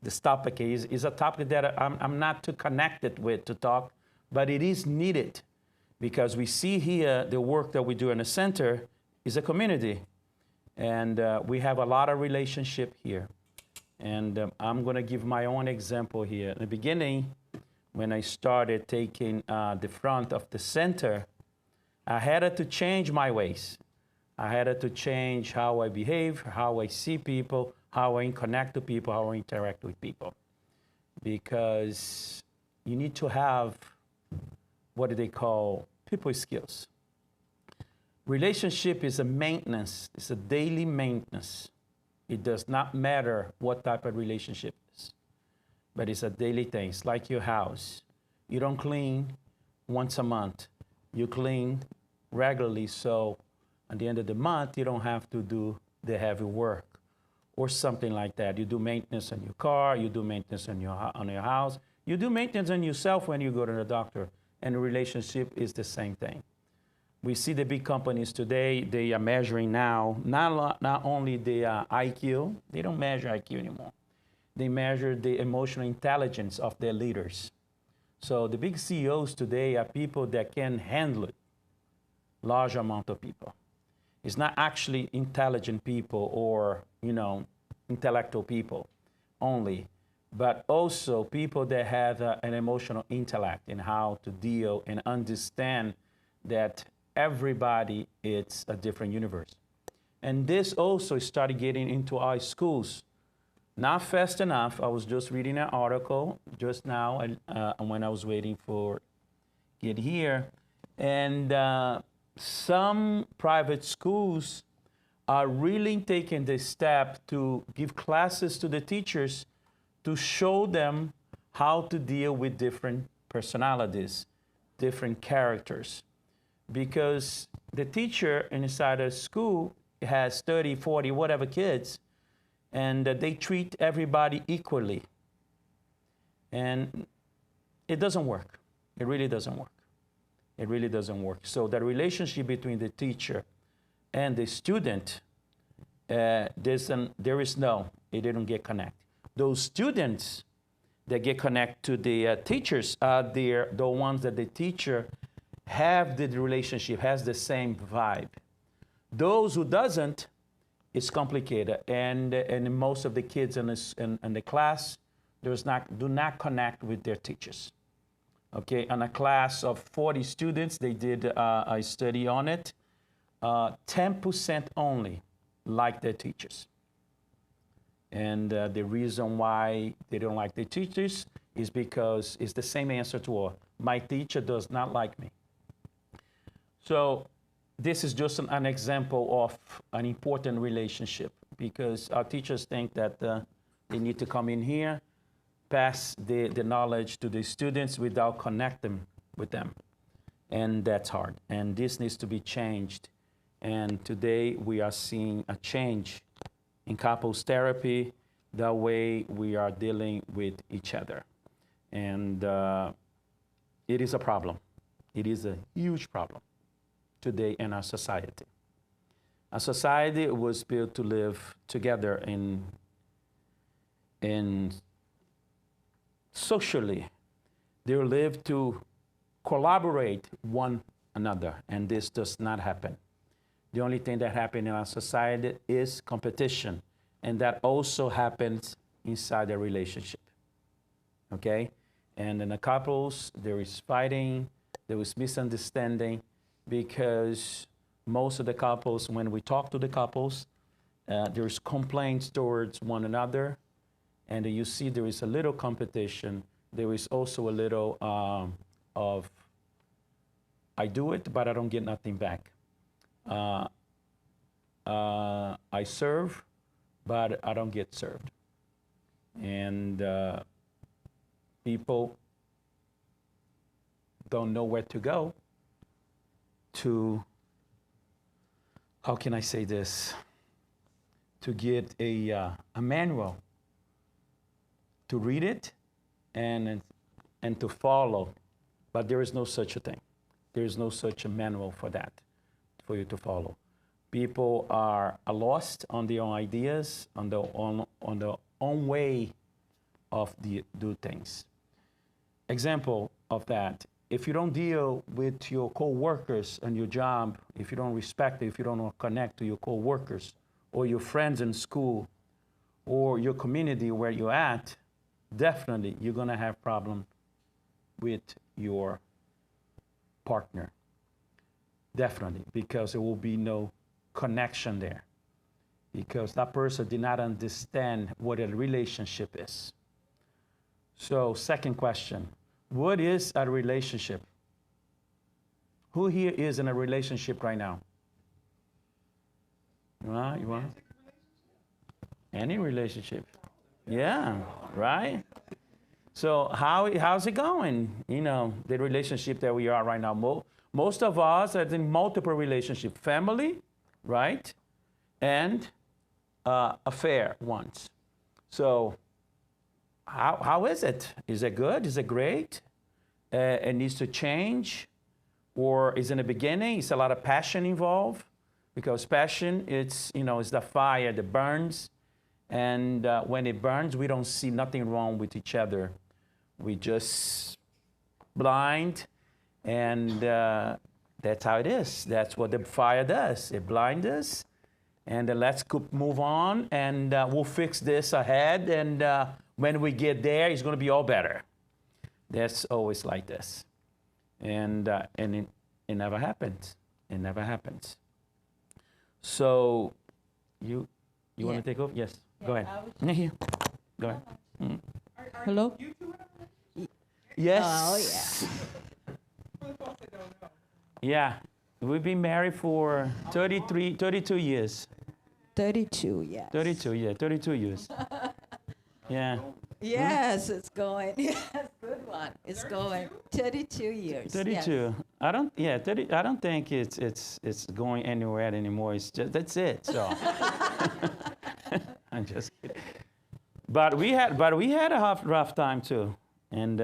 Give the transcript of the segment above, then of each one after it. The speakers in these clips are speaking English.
this topic is a topic that I'm not too connected with to talk, but it is needed because we see here the work that we do in the center is a community. And we have a lot of relationship here. And I'm going to give my own example here. In the beginning, when I started taking the front of the center, I had to change my ways. I had to change how I behave, how I see people, how I connect to people, how I interact with people. Because you need to have what they call people skills. Relationship is a maintenance. It's a daily maintenance. It does not matter what type of relationship it is, but it's a daily thing. It's like your house. You don't clean once a month. You clean regularly, so at the end of the month, you don't have to do the heavy work or something like that. You do maintenance on your car. You do maintenance on your house. You do maintenance on yourself when you go to the doctor, and a relationship is the same thing. We see the big companies today, they are measuring now, not only the IQ, they don't measure IQ anymore. They measure the emotional intelligence of their leaders. So the big CEOs today are people that can handle it, large amount of people. It's not actually intelligent people or, intellectual people only, but also people that have an emotional intellect in how to deal and understand that everybody is a different universe. And this also started getting into our schools. Not fast enough. I was just reading an article just now when I was waiting for get here. And some private schools are really taking the step to give classes to the teachers to show them how to deal with different personalities, different characters. Because the teacher inside a school has 30, 40, whatever kids, and they treat everybody equally. And it doesn't work. It really doesn't work. It really doesn't work. So the relationship between the teacher and the student, it didn't get connected. Those students that get connected to the teachers are the ones that the teacher have the relationship, has the same vibe. Those who doesn't, it's complicated. And most of the kids in the class do not connect with their teachers. Okay, in a class of 40 students, they did a study on it. 10% only like their teachers. And the reason why they don't like their teachers is because it's the same answer to all. My teacher does not like me. So this is just an example of an important relationship because our teachers think that they need to come in here, pass the knowledge to the students without connecting with them. And that's hard. And this needs to be changed. And today we are seeing a change in couples therapy, the way we are dealing with each other. And it is a problem. It is a huge problem today in our society. Our society was built to live together in socially. They live to collaborate one another, and this does not happen. The only thing that happens in our society is competition, and that also happens inside a relationship, okay? And in the couples, there is fighting, there is misunderstanding, because most of the couples, when we talk to the couples, there's complaints towards one another, and you see there is a little competition. There is also a little of, I do it, but I don't get nothing back. I serve, but I don't get served. And people don't know where to go to, how can I say this, to get a manual, to read it and to follow. But there is no such a thing. There is no such a manual for that, for you to follow. People are lost on their own ideas, on their own way of do things. Example of that, if you don't deal with your co-workers on your job, if you don't respect it, if you don't connect to your co-workers or your friends in school or your community where you're at, definitely you're going to have problem with your partner. Definitely, because there will be no connection there. Because that person did not understand what a relationship is. So, second question, what is a relationship? Who here is in a relationship right now? You want? Any relationship. Yeah, right? So how's it going? You know, the relationship that we are right now. Most of us are in multiple relationships. Family, right? And affair ones. So how is it? Is it good? Is it great? It needs to change? Or is in the beginning, it's a lot of passion involved? Because passion, it's the fire that burns. And when it burns, we don't see nothing wrong with each other. We just blind, and that's how it is. That's what the fire does. It blinds us, and let's move on, and we'll fix this ahead, and when we get there, it's going to be all better. That's always like this. And it never happens. It never happens. So you want to take over? Yes. Go ahead. Here. Go ahead. Mm. Hello? Yes. Oh, yeah. Yeah. We've been married for 32 years. 32, yes. 32 years. Yeah. Yes, it's going. Yes, good one. It's going 32 years. 32. Yes. I don't think it's going anywhere anymore. It's just that's it. So I'm just kidding. But we had a rough time too. And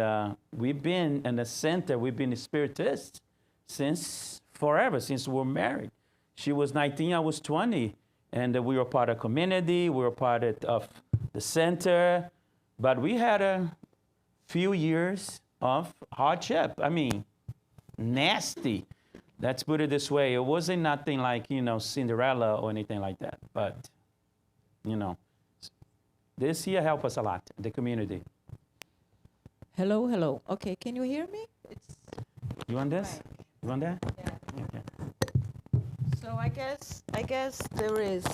we've been in the center, we've been Spiritists since forever, since we were married. She was 19, I was 20. And we were part of community, we were part of the center. But we had a few years of hardship. I mean, nasty. Let's put it this way. It wasn't nothing like, Cinderella or anything like that. But, this year helped us a lot, the community. Hello. Okay, can you hear me? You want this? Right. You want that? Yeah. Okay. So I guess there is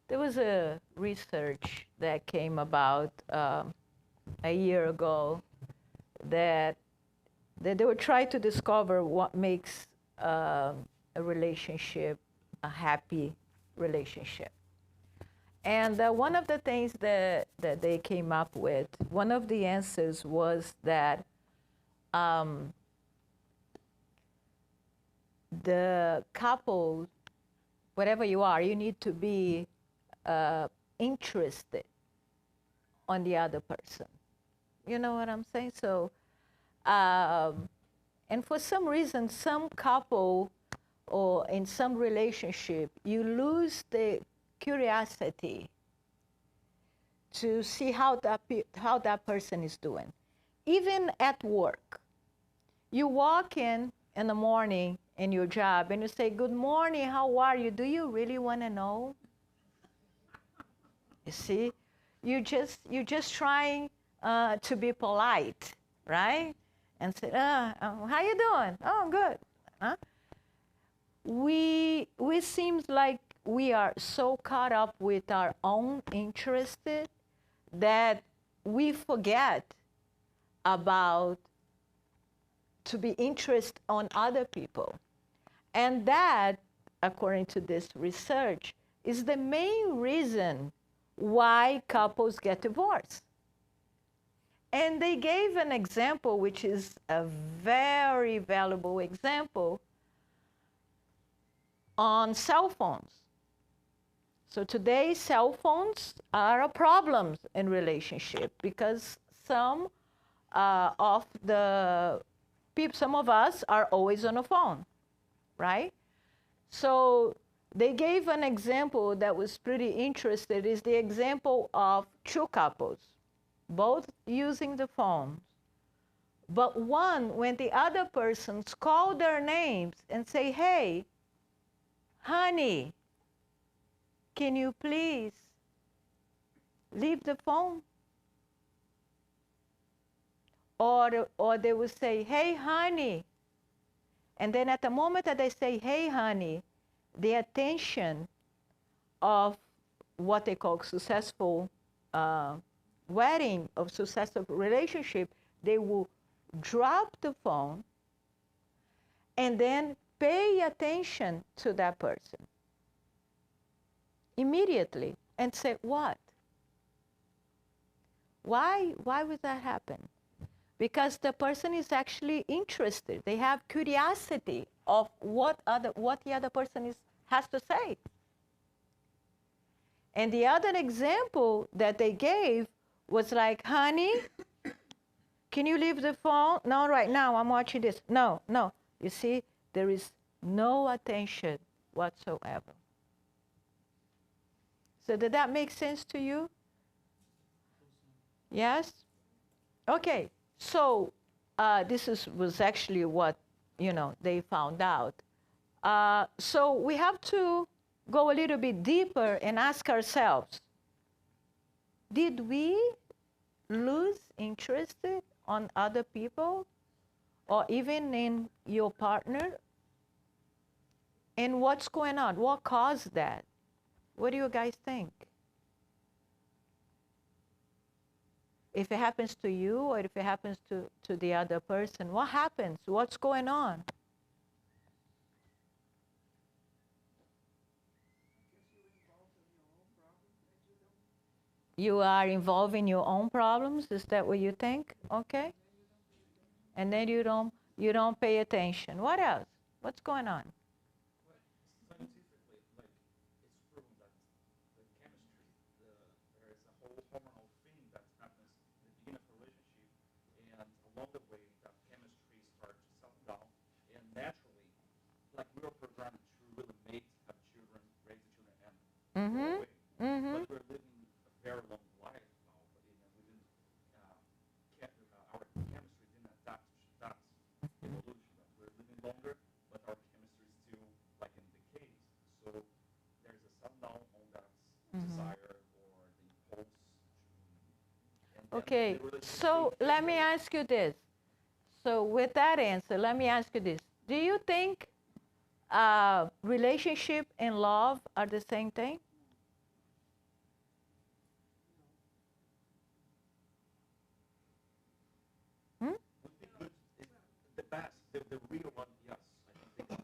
there was a research that came about a year ago that they were trying to discover what makes a relationship a happy relationship. And one of the things that they came up with, one of the answers was that the couple, whatever you are, you need to be interested on the other person. You know what I'm saying? So, and for some reason, some couple or in some relationship, you lose the curiosity to see how that person is doing. Even at work, you walk in the morning in your job and you say, "Good morning, how are you?" Do you really want to know? You see, you're just trying to be polite, right? And say, "How you doing?" "Oh, I'm good." Huh? We seems like we are so caught up with our own interests that we forget about to be interested on other people. And that, according to this research, is the main reason why couples get divorced. And they gave an example, which is a very valuable example, on cell phones. So today, cell phones are a problem in relationship because some of us are always on a phone, right? So they gave an example that was pretty interesting. Is the example of two couples, both using the phone. But one, when the other persons call their names and say, hey, honey, can you please leave the phone? Or they will say, hey, honey. And then at the moment that they say, hey, honey, the attention of what they call successful wedding, of successful relationship, they will drop the phone and then pay attention to that person immediately and say, what? Why would that happen? Because the person is actually interested. They have curiosity of what the other person has to say. And the other example that they gave was like, honey, can you leave the phone? No, right now, I'm watching this. No. You see, there is no attention whatsoever. So did that make sense to you? Yes? Okay. So this was actually what, they found out. So we have to go a little bit deeper and ask ourselves, did we lose interest on other people or even in your partner? And what's going on? What caused that? What do you guys think? If it happens to you or if it happens to the other person, what happens? What's going on? You are involved in your own problems? Is that what you think? Okay. And then you don't pay attention. What else? What's going on? Scientifically, it's proven that the chemistry, there is a whole hormonal thing that happens at the beginning of a relationship, and along the way, that chemistry starts to settle down, and naturally, like we were programmed to really mate, have children, raise the children, and go away. But we're living a very long life now, but our chemistry didn't adapt to that evolution. That we're living longer, but our chemistry is still like in decay. So there's a sundown on that desire or the impulse. Okay, so let me ask you this. So with that answer, let me ask you this. Do you think relationship and love are the same thing? The best, the real one, yes, I think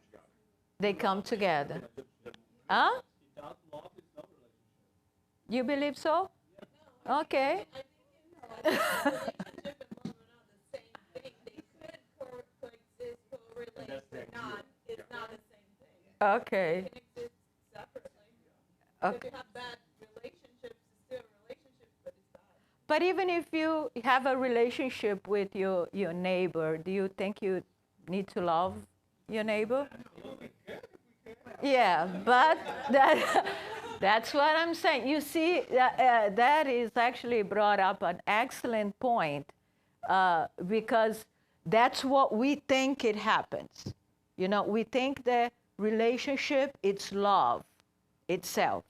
They come together. Huh? Without love, it's no relationship. You believe so? Okay. I think relationship and love are not the same thing. They could coexist, correlate, but not. It's not the same thing. Okay. They can exist separately. Okay. If you have bad relationships, it's still a relationship, but it's bad. But even if you have a relationship with your neighbor, do you think you need to love your neighbor? Yeah, but that's what I'm saying. You see, that is actually brought up an excellent point because that's what we think it happens. We think the relationship, it's love itself.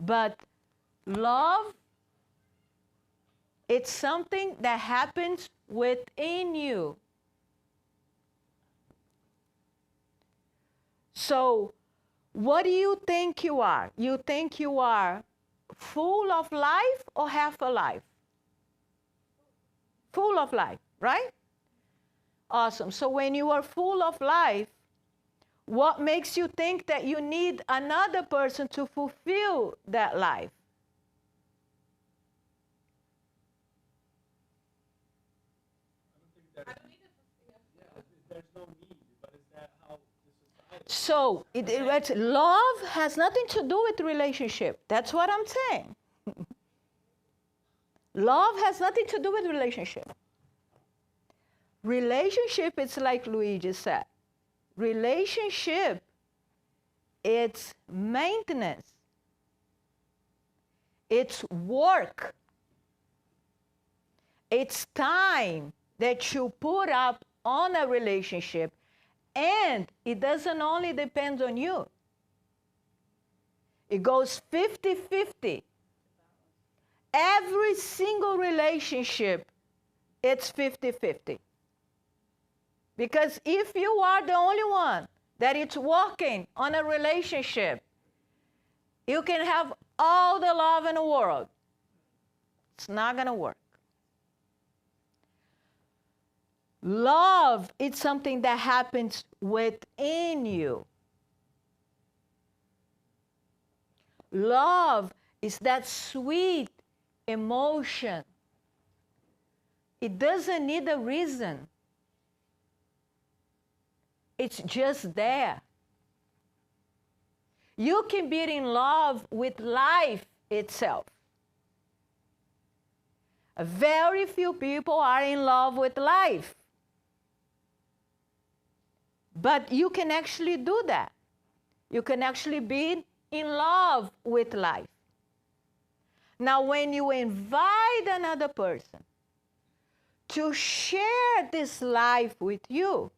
But love, it's something that happens within you. So what do you think you are? You think you are full of life or half alive? Full of life, right? Awesome. So when you are full of life, what makes you think that you need another person to fulfill that life? I don't need to. There's no need, but is that how the society... So love has nothing to do with relationship. That's what I'm saying. Love has nothing to do with relationship. Relationship, it's like Luide said. Relationship it's maintenance. It's work. It's time that you put up on a relationship. And it doesn't only depend on you. It goes 50-50. Every single relationship, it's 50-50. Because if you are the only one that is working on a relationship, you can have all the love in the world. It's not going to work. Love is something that happens within you. Love is that sweet emotion. It doesn't need a reason. It's just there. You can be in love with life itself. Very few people are in love with life. But you can actually do that. You can actually be in love with life. Now, when you invite another person to share this life with you,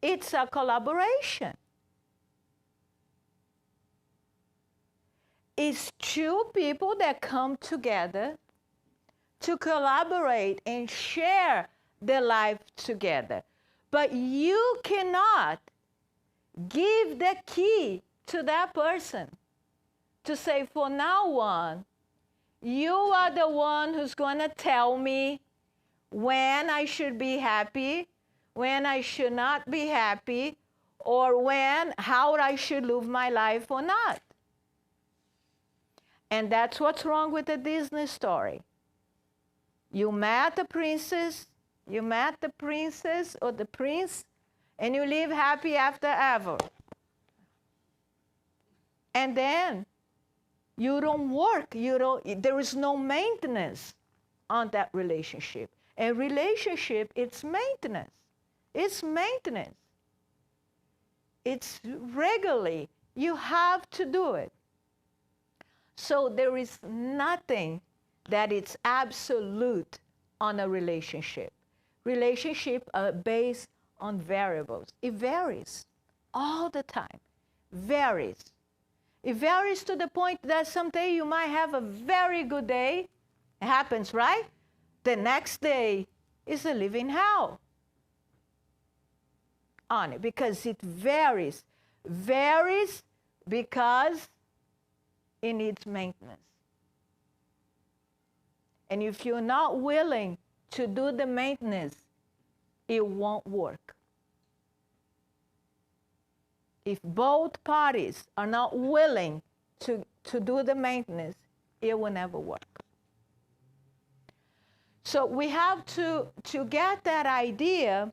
it's a collaboration. It's two people that come together to collaborate and share their life together. But you cannot give the key to that person to say, from now on, you are the one who's going to tell me when I should be happy, when I should not be happy, or how I should live my life or not. And that's what's wrong with the Disney story. You met the princess or the prince, and you live happy after ever. And then you don't work. There is no maintenance on that relationship. A relationship, it's maintenance. It's maintenance. It's regularly. You have to do it. So there is nothing that is absolute on a relationship. Relationships are based on variables. It varies all the time. Varies. It varies to the point that someday you might have a very good day. It happens, right? The next day is a living hell on it because it varies. Varies because it needs maintenance. And if you're not willing to do the maintenance, it won't work. If both parties are not willing to do the maintenance, it will never work. So we have to get that idea,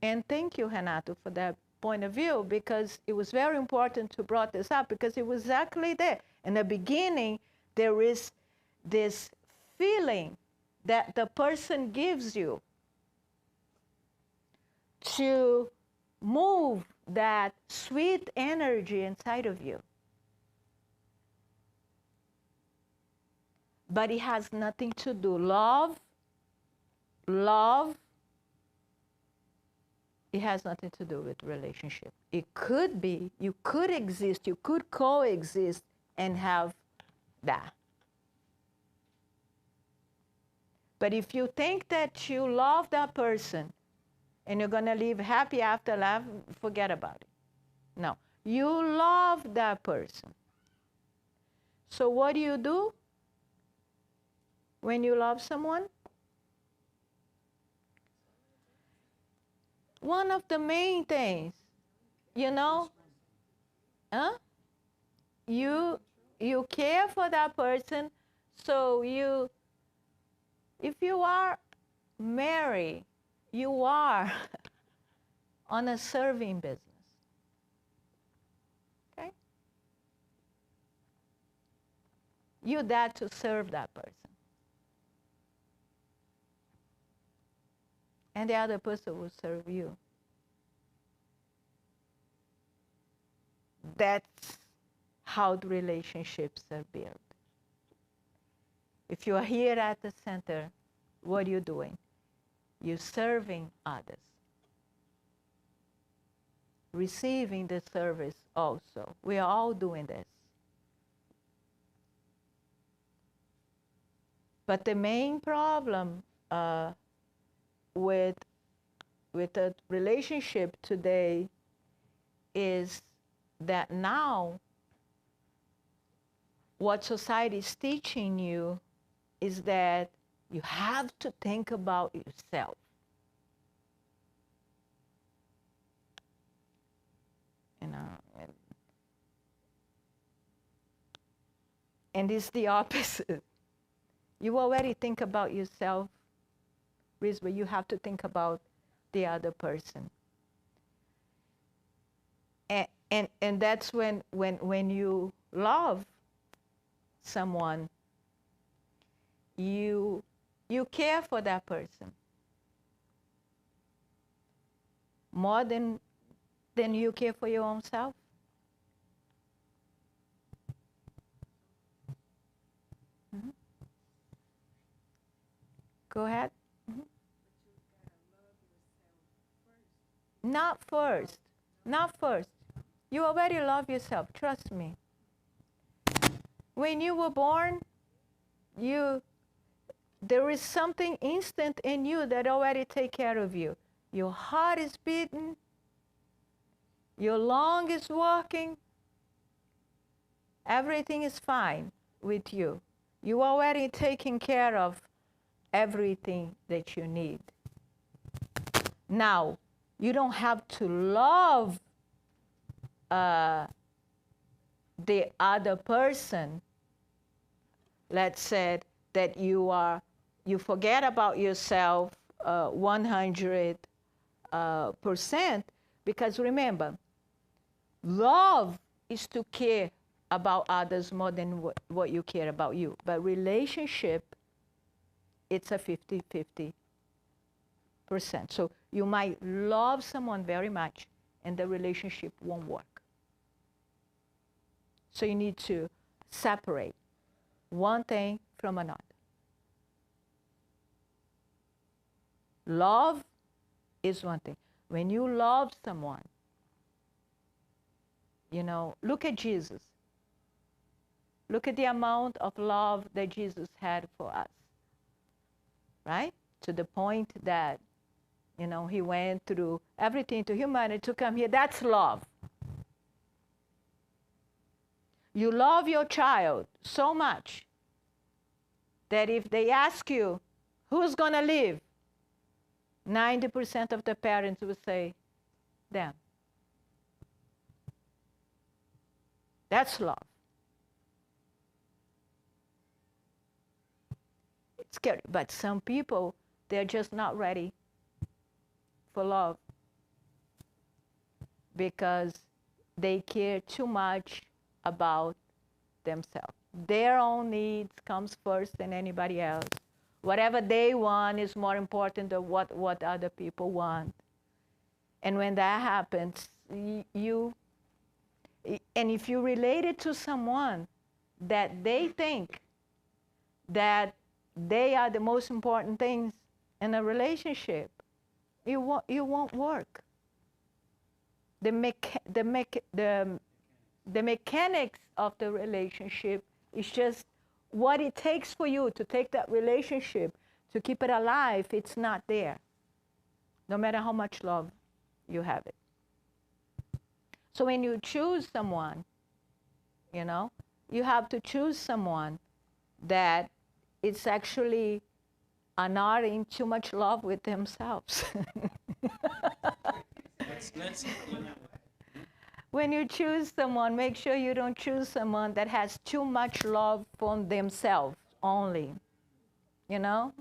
and thank you, Renato, for that point of view, because it was very important to bring this up, because it was exactly there. In the beginning, there is this feeling that the person gives you to move that sweet energy inside of you. But it has nothing to do. Love, it has nothing to do with relationship. It could be, you could exist, you could coexist and have that. But if you think that you love that person and you're going to live happy after life, forget about it. No, you love that person. So what do? When you love someone? One of the main things, you care for that person, so if you are married, you are on a serving business. Okay? You're there to serve that person. And the other person will serve you. that's how the relationships are built. If you are here at the center, what are you doing? You're serving others, receiving the service also. We are all doing this. But the main problem with a relationship today is that now what society is teaching you is that you have to think about yourself. You know, and it's the opposite. You already think about yourself, but you have to think about the other person. And that's when you love someone, you care for that person more than you care for your own self. Mm-hmm. Go ahead. Mm-hmm. Not first. Not first. You already love yourself. Trust me. When you were born, there is something instant in you that already take care of you. Your heart is beating. Your lung is working. Everything is fine with you. You already taking care of everything that you need. Now, you don't have to love the other person. Let's say that you forget about yourself 100%, because remember, love is to care about others more than what you care about you. But relationship, it's a 50-50%. So you might love someone very much and the relationship won't work. So you need to separate one thing from another. Love is one thing. When you love someone, you know, look at Jesus. Look at the amount of love that Jesus had for us, right? To the point that, you know, he went through everything to humanity to come here. That's love. You love your child so much that if they ask you, who's going to live? 90% of the parents will say, them. That's love. It's scary, but some people, they're just not ready for love because they care too much about themselves. Their own needs comes first than anybody else. Whatever they want is more important than what other people want. And when that happens, and if you relate it to someone that they think that they are the most important things in a relationship, it won't work. The mechanics of the relationship is just what it takes for you to take that relationship, to keep it alive. It's not there, no matter how much love you have it. So when you choose someone, you know, you have to choose someone that is actually not in too much love with themselves. When you choose someone, make sure you don't choose someone that has too much love for themselves only. You know?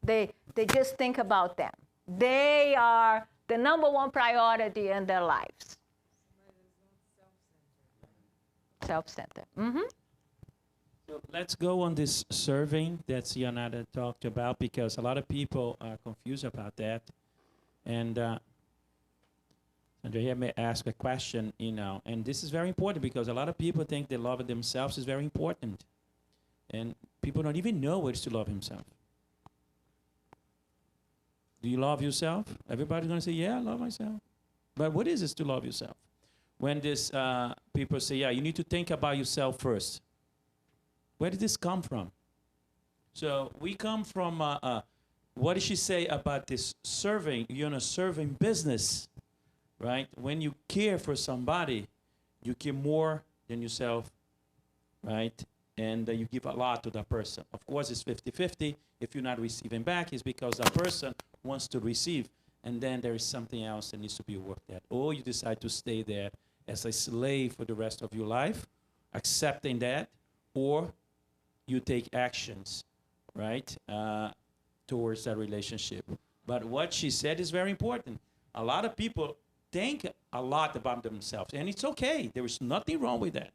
They just think about them. They are the number one priority in their lives. Self-centered. Mm-hmm. So let's go on this survey that Yonara talked about, because a lot of people are confused about that. And And they may ask a question, and this is very important because a lot of people think they love themselves is very important. And people don't even know what it is to love himself. Do you love yourself? Everybody's going to say, yeah, I love myself. But what is it to love yourself? When this people say, yeah, you need to think about yourself first. Where did this come from? So we come from, what did she say about this serving? You're in a serving business, right? When you care for somebody, you care more than yourself, right? And you give a lot to that person. Of course, it's 50-50. If you're not receiving back, it's because that person wants to receive. And then there is something else that needs to be worked at. Or you decide to stay there as a slave for the rest of your life, accepting that, or you take actions, right, towards that relationship. But what she said is very important. A lot of people think a lot about themselves, and it's okay. There is nothing wrong with that.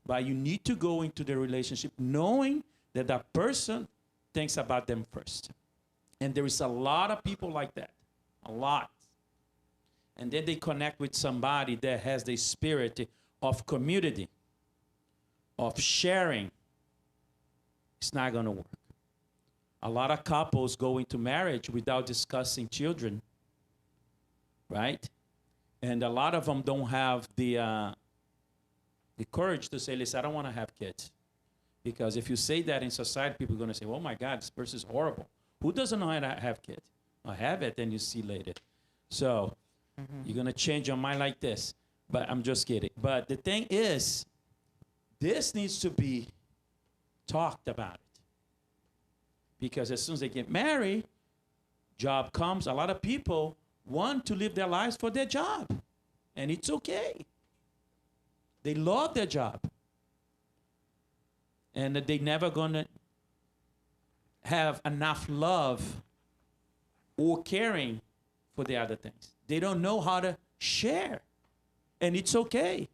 But you need to go into the relationship knowing that that person thinks about them first. And there is a lot of people like that, a lot. And then they connect with somebody that has the spirit of community, of sharing. It's not going to work. A lot of couples go into marriage without discussing children, right? And a lot of them don't have the courage to say, listen, I don't want to have kids. Because if you say that in society, people are going to say, oh my God, this person is horrible. Who doesn't know how to have kids? I have it, and you see later. So you're going to change your mind like this. But I'm just kidding. But the thing is, this needs to be talked about. Because as soon as they get married, job comes. A lot of people want to live their lives for their job. And it's okay. They love their job. And they're never going to have enough love or caring for the other things. They don't know how to share. And it's okay.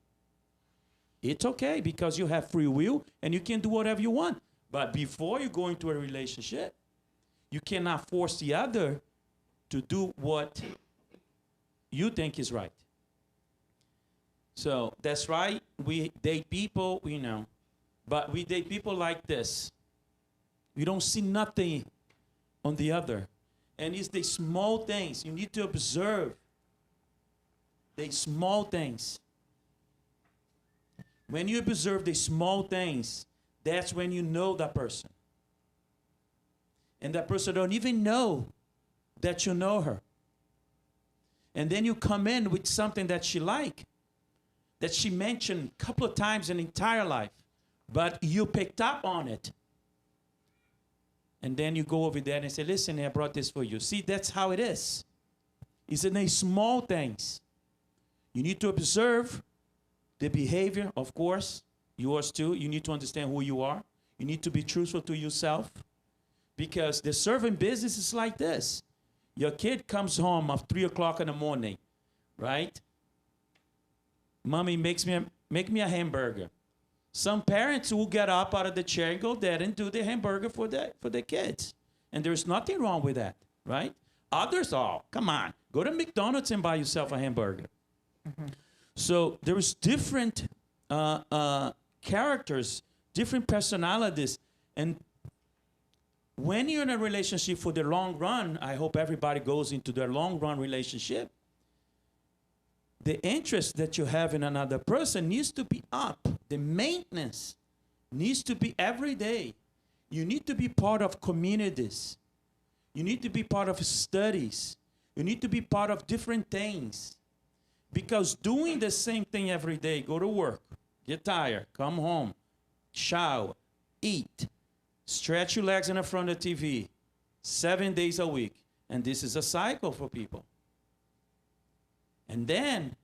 It's okay because you have free will and you can do whatever you want. But before you go into a relationship, you cannot force the other to do what you think is right. So that's right. We date people, but we date people like this. We don't see nothing on the other. And it's the small things. You need to observe the small things. When you observe the small things, that's when you know that person. And that person don't even know that you know her. And then you come in with something that she like, that she mentioned a couple of times in her entire life, but you picked up on it. And then you go over there and say, listen, I brought this for you. See, that's how it is. It's in the small things. You need to observe the behavior, of course, yours too. You need to understand who you are. You need to be truthful to yourself. Because the serving business is like this. Your kid comes home at 3 o'clock in the morning, right? Mommy make me a hamburger. Some parents will get up out of the chair and go there and do the hamburger for the kids. And there's nothing wrong with that, right? Others, come on. Go to McDonald's and buy yourself a hamburger. Mm-hmm. So there's different characters, different personalities. And when you're in a relationship for the long run, I hope everybody goes into their long run relationship, the interest that you have in another person needs to be up. The maintenance needs to be every day. You need to be part of communities. You need to be part of studies. You need to be part of different things. Because doing the same thing every day, go to work, get tired, come home, shower, eat, stretch your legs in the front of the TV, 7 days a week. And this is a cycle for people. And then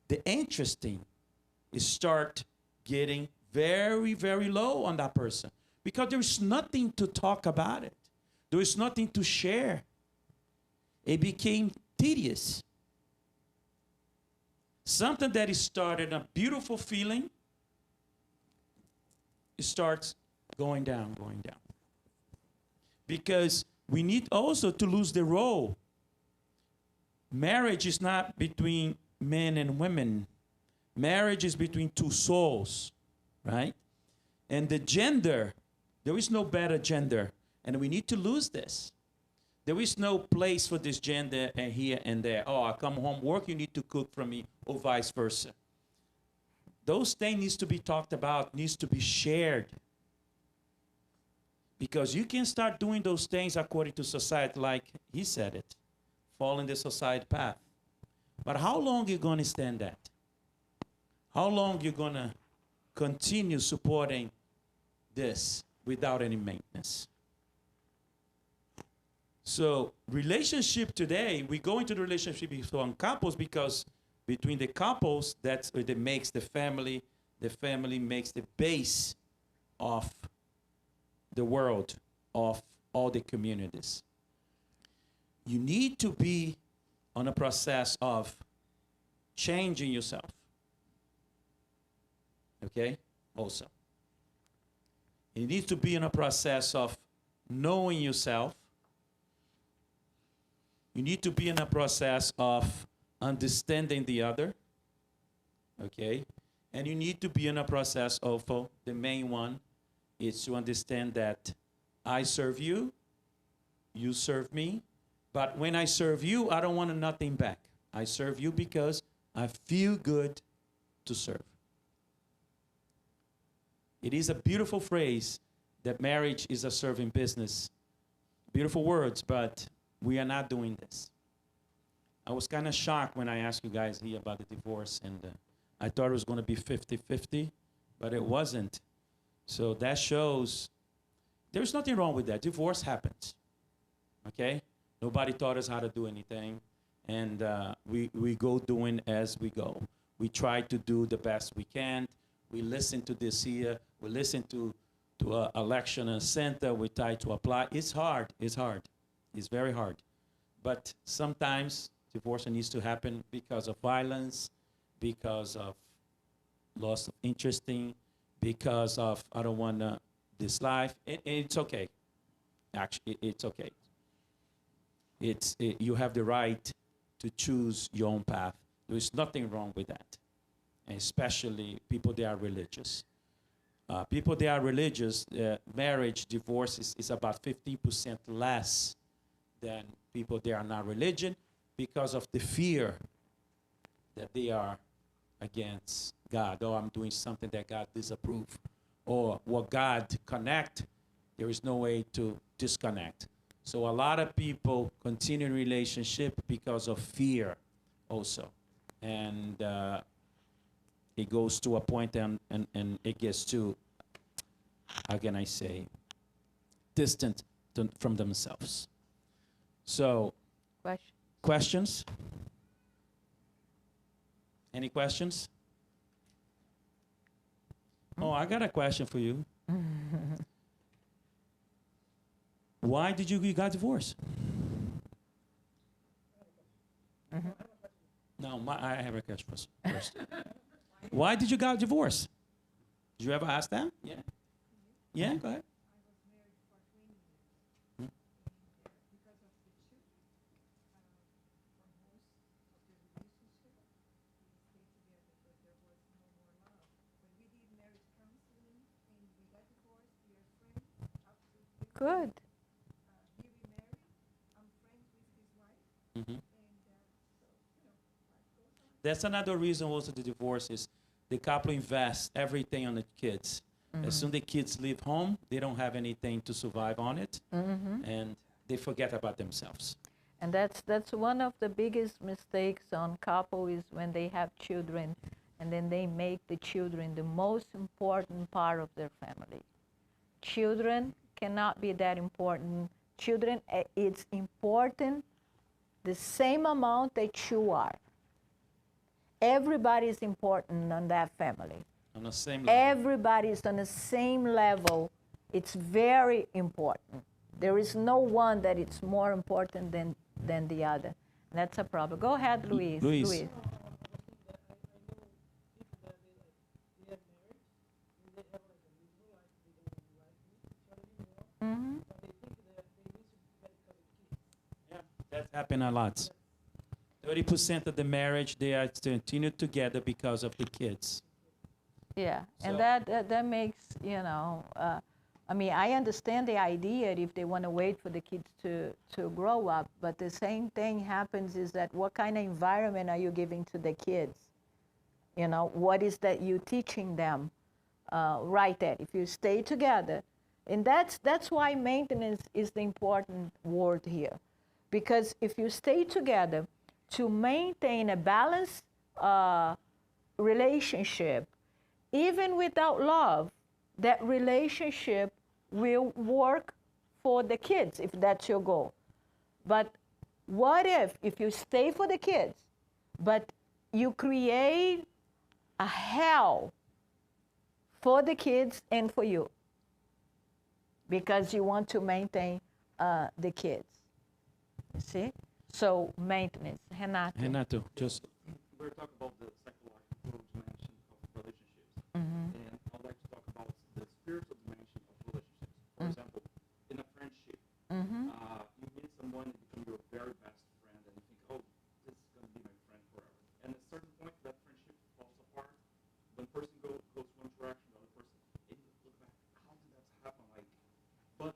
the interesting is start getting very, very low on that person because there is nothing to talk about it. There is nothing to share. It became tedious. Something that is started a beautiful feeling, it starts going down. Because we need also to lose the role. marriage is not between men and women. Marriage is between two souls, right? And the gender, there is no better gender. And we need to lose this. There is no place for this gender and here and there. Oh, I come home, work, you need to cook for me, or vice versa. Those things needs to be talked about, needs to be shared. Because you can start doing those things according to society, like he said it, following the society path. But how long you going to stand that? How long you going to continue supporting this without any maintenance? So relationship today, we go into the relationship between couples because between the couples, that's what it makes the family makes the base of the world, of all the communities. You need to be on a process of changing yourself. Okay? Also. You need to be in a process of knowing yourself. You need to be in a process of understanding the other. Okay? And you need to be in a process of, the main one is to understand that I serve you, you serve me, but when I serve you, I don't want nothing back. I serve you because I feel good to serve. It is a beautiful phrase that marriage is a serving business. Beautiful words, but we are not doing this. I was kind of shocked when I asked you guys here about the divorce, and I thought it was going to be 50-50, but it wasn't. So that shows there's nothing wrong with that. Divorce happens, okay? Nobody taught us how to do anything, and we go doing as we go. We try to do the best we can. We listen to this here. We listen to election and center. We try to apply. It's hard. It's hard. It's very hard. But sometimes divorce needs to happen because of violence, because of loss of interest, because of I don't want this life. It's okay. Actually, it's okay. You have the right to choose your own path. There is nothing wrong with that, and especially people that are religious. People that are religious, marriage, divorce is about 15% less than people that are not religion because of the fear that they are against God. Oh, I'm doing something that God disapproves. Or what God connect, there is no way to disconnect. So a lot of people continue in relationship because of fear also. And it goes to a point and it gets to, how can I say, distant from themselves. So, questions? Any questions? Oh, I got a question for you. Why did you got divorced? No, I have a question first. Why did you got divorced? Did you ever ask them? Yeah. Yeah, go ahead. Good. Mm-hmm. That's another reason also the divorce is the couple invests everything on the kids. Mm-hmm. As soon as the kids leave home, they don't have anything to survive on it, and they forget about themselves. And that's one of the biggest mistakes on couple is when they have children, and then they make the children the most important part of their family. Children cannot be that important. Children, it's important the same amount that you are. Everybody is important on that family. On the same level. Everybody is on the same level. It's very important. There is no one that is more important than the other. That's a problem. Go ahead, Luis. Luis. Mm-hmm. Yeah, that's happened a lot. 30% of the marriage, they are continued together because of the kids. Yeah, and So- that makes, I mean, I understand the idea if they want to wait for the kids to grow up, but the same thing happens is that what kind of environment are you giving to the kids? What is that you teaching them right there? If you stay together, and that's why maintenance is the important word here. Because if you stay together to maintain a balanced relationship, even without love, that relationship will work for the kids if that's your goal. But what if you stay for the kids, but you create a hell for the kids and for you because you want to maintain the kids? You see? So maintenance. Renato, just We're talking about the psychological dimension of relationships. Mhm. And I'd like to talk about the spiritual dimension of relationships. For example, in a friendship, Mhm. you meet someone and become your very best friend, and you think, oh, this is going to be my friend forever. And at a certain point, that friendship falls apart. One person goes one direction, the other person, and you look back, how did that happen? But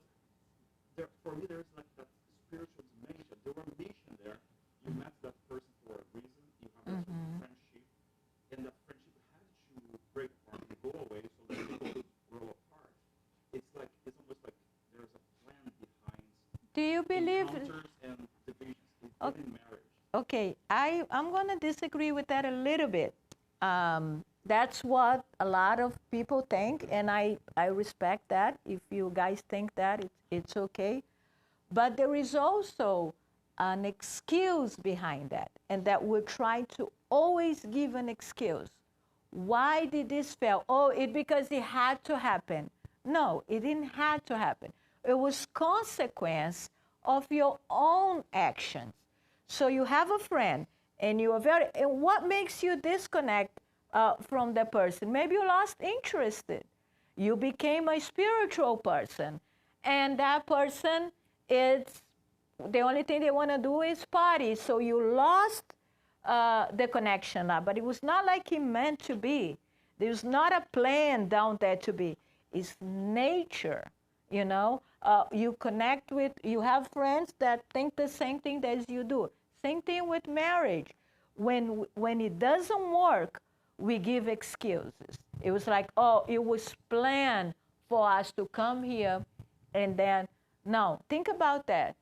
for me, there's like that spiritual dimension. There were mission there. You met that person for a reason. You have a certain friendship, and that friendship had to break apart and go away so that people could grow apart. It's almost like there's a plan behind Do you believe? encounters and divisions, Okay. in marriage. Okay, I'm going to disagree with that a little bit. That's what a lot of people think, and I respect that. If you guys think that, it's okay. But there is also an excuse behind that, and that we're trying to always give an excuse. Why did this fail? Oh, because it had to happen. No, it didn't have to happen. It was consequence of your own actions. So you have a friend, and you are and what makes you disconnect from the person? Maybe you lost interest. You became a spiritual person, and that person is the only thing they want to do is party. So you lost the connection now, but it was not like it meant to be. There's not a plan down there to be. It's nature, you connect with, you have friends that think the same thing as you do. Same thing with marriage. When it doesn't work, we give excuses. It was like, oh, it was planned for us to come here, and then, no, think about that.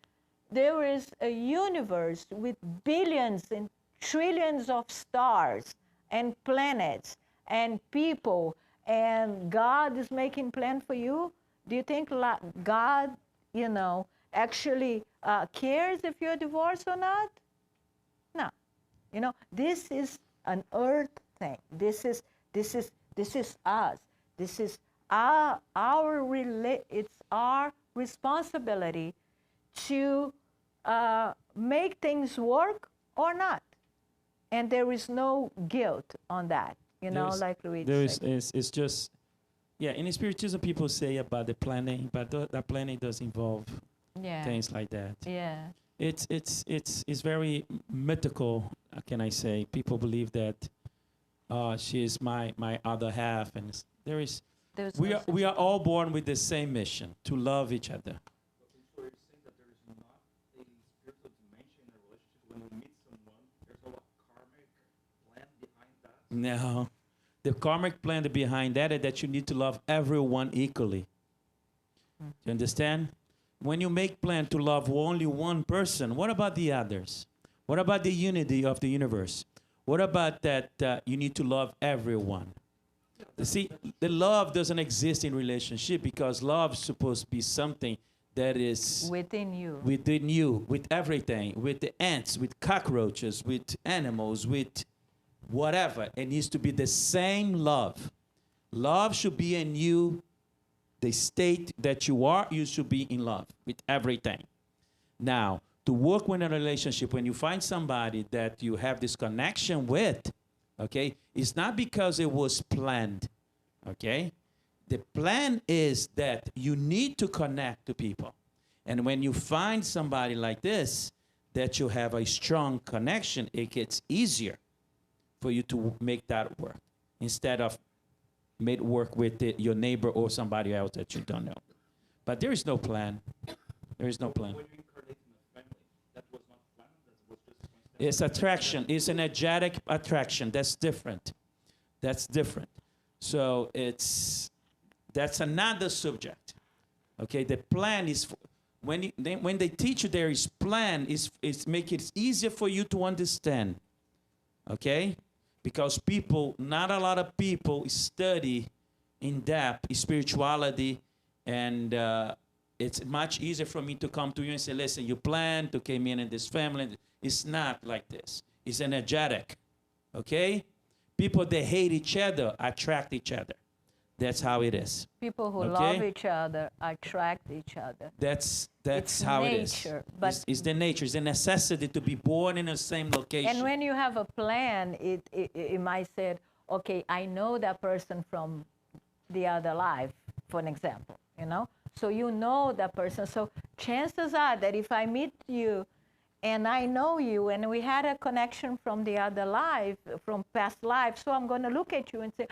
There is a universe with billions and trillions of stars and planets and people, and God is making plan for you. Do you think God, actually cares if you're divorced or not? No. This is an earth thing. This is us. This is it's our responsibility to make things work or not. And there is no guilt on that, like Luide said. it's just, yeah, in Spiritism, people say about the planning, but that planning does involve Yeah. things like that. Yeah. It's very mythical, can I say. People believe that she is my other half, and There's we no are we are all born with the same mission, to love each other. So you're saying that there is not a spiritual dimension in a relationship. When we meet someone, there's a karmic plan behind that. No, the karmic plan behind that is that you need to love everyone equally. You understand? When you make plan to love only one person, what about the others? What about the unity of the universe? What about that you need to love everyone? You see, the love doesn't exist in relationship because love is supposed to be something that is within you. within you, with everything, with the ants, with cockroaches, with animals, with whatever. It needs to be the same love. Love should be in you. The state that you are, you should be in love with everything. Now, to work with a relationship, when you find somebody that you have this connection with, okay, it's not because it was planned, okay? The plan is that you need to connect to people. And when you find somebody like this, that you have a strong connection, it gets easier for you to make that work instead of make work with your neighbor or somebody else that you don't know. But there is no plan. There is no plan. When you incarnate in a family, that was not planned, that was just coincidental. It's attraction. It's an energetic attraction. That's different. That's different. So that's another subject. Okay, the plan is when they teach you there is plan is make it easier for you to understand. Okay, because not a lot of people study in depth spirituality, and it's much easier for me to come to you and say, listen, you plan to come in this family. It's not like this. It's energetic. Okay, people that hate each other attract each other. That's how it is. People who Okay? love each other attract each other. That's It's how nature, it is. but- It's the nature. It's the necessity to be born in the same location. And when you have a plan, it might say, okay, I know that person from the other life, for an example, you know? So you know that person. So chances are that if I meet you and I know you and we had a connection from the other life, from past life, so I'm going to look at you and say,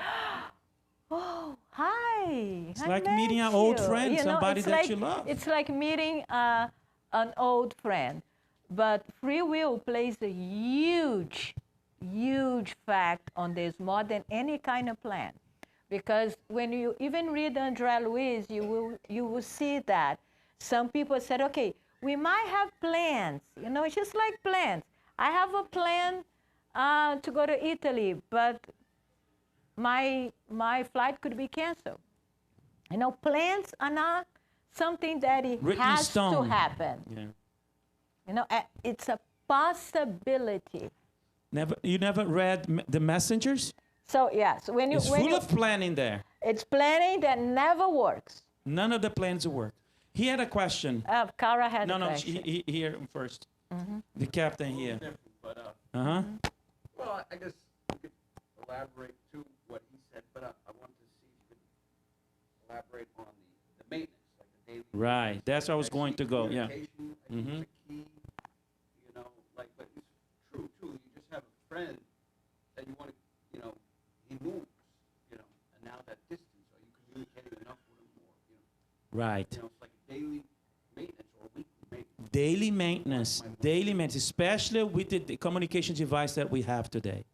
oh, hi. It's I like met meeting an old you." friend, You know, somebody it's that like- you love. It's like meeting an old friend. But free will plays a huge, huge fact on this more than any kind of plan. Because when you even read André Luiz, you will see that some people said, okay, we might have plans, you know, it's just like plans. I have a plan to go to Italy, but my flight could be canceled. You know, plans are not something that it Written in has to stone. happen. Yeah. You know, it's a possibility. You never read The Messengers? So yes, when you It's full of planning there. it's planning that never works. None of the plans work. He had a question. Cara had No, a no, question. here first. The captain here. But, Uh-huh. well, I guess you could elaborate to what he said, but I want to see if you could elaborate on the maintenance, like the daily. Right, that's where I was going to go, yeah. Communication, I think, is a key, you know, like, but it's true, too. You just have a friend that you want to, you know, he moves, you know, and now that distance, are you communicating enough with him more, you know? Right. You know, it's like daily maintenance or weekly maintenance. Daily maintenance, especially with the communication device that we have today.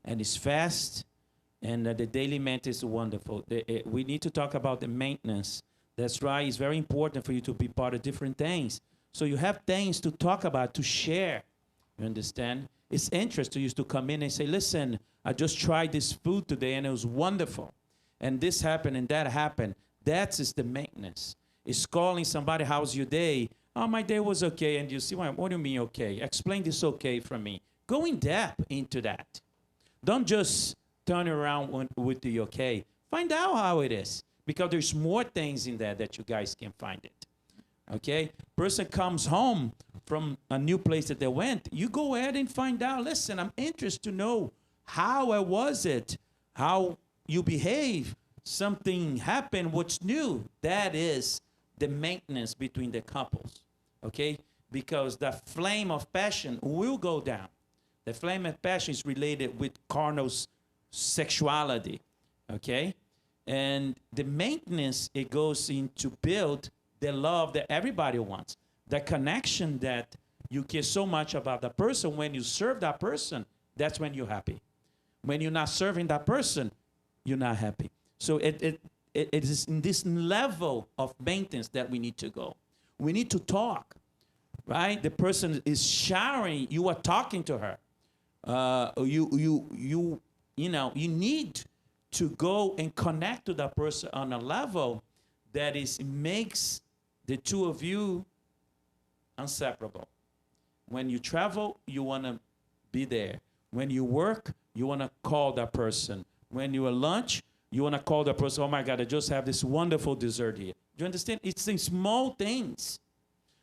And it's fast, and the daily maintenance is wonderful. We need to talk about the maintenance. That's right. It's very important for you to be part of different things. So you have things to talk about, to share. You understand? It's interesting to come in and say, listen, I just tried this food today, and it was wonderful. And this happened, and that happened. That is the maintenance. It's calling somebody, how's your day? Oh, my day was okay. And you see, what do you mean okay? Explain this okay for me. Go in depth into that. Don't just turn around with the okay. Find out how it is, because there's more things in there that you guys can find it. Okay? Person comes home from a new place that they went. You go ahead and find out. Listen, I'm interested to know how was it, how you behave. Something happened. What's new? That is the maintenance between the couples. Okay? Because the flame of passion will go down. The flame of passion is related with carnal sexuality, okay? And the maintenance, it goes into build the love that everybody wants. The connection that you care so much about the person. When you serve that person, that's when you're happy. When you're not serving that person, you're not happy. So it is in this level of maintenance that we need to go. We need to talk, right? The person is showering, you are talking to her. You need to go and connect to that person on a level that makes the two of you inseparable. When you travel, you want to be there. When you work, you want to call that person. When you're at lunch, you want to call that person. Oh my God, I just have this wonderful dessert here. Do you understand? It's in small things.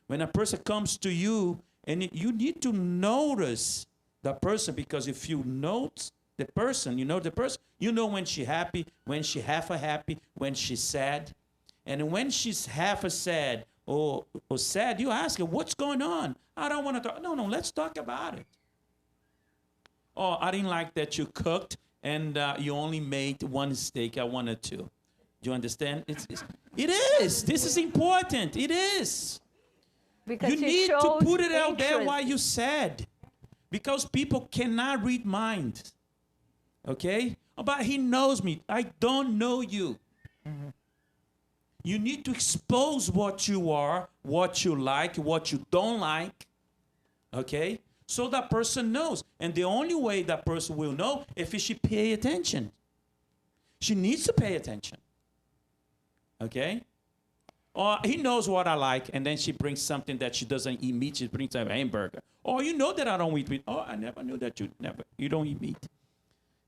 When a person comes to you, and you need to notice the person, because if you note the person, you know the person, you know when she's happy, when she's half happy, when she's sad. And when she's half sad, or sad, you ask her, what's going on? I don't want to talk. No, let's talk about it. Oh, I didn't like that you cooked and you only made one steak. I wanted two. Do you understand? It is. This is important. It is. Because You it need to shows put it out there interest. while you sad. Because people cannot read minds. Okay? But he knows me. I don't know you. Mm-hmm. You need to expose what you are, what you like, what you don't like. Okay? So that person knows. And the only way that person will know if she pay attention. She needs to pay attention. Okay? Or he knows what I like, and then she brings something that she doesn't eat meat. She brings a hamburger. Or you know that I don't eat meat. Oh, I never knew that you don't eat meat.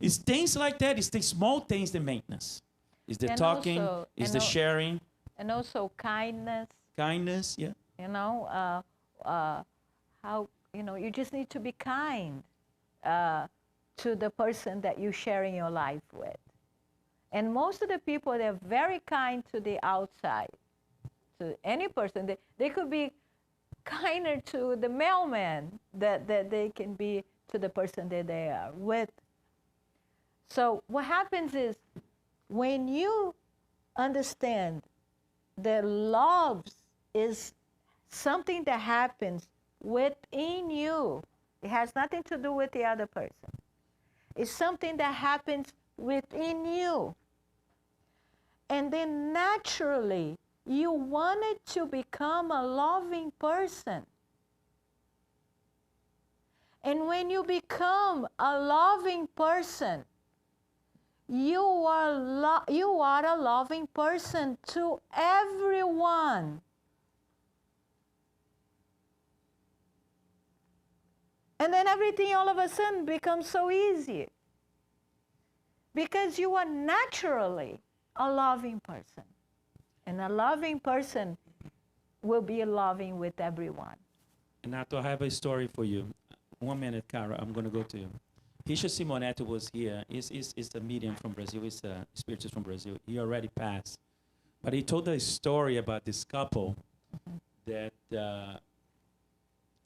It's things like that. It's the small things, the maintenance. It's the And talking. also- It's and the al- sharing. And also kindness, Kindness, yeah. you know, how, you know, you just need to be kind to the person that you're sharing your life with. And most of the people, they're very kind to the outside, to any person. They could be kinder to the mailman that they can be to the person that they are with. So what happens is when you understand that love is something that happens within you, it has nothing to do with the other person. It's something that happens within you. And then naturally, you wanted to become a loving person. And when you become a loving person, you are a loving person to everyone. And then everything all of a sudden becomes so easy. Because you are naturally a loving person. And a loving person will be loving with everyone. And I have a story for you. 1 minute, Cara. I'm going to go to you. Hisha Simonetti was here. He's a medium from Brazil. He's a spiritist from Brazil. He already passed. But he told a story about this couple that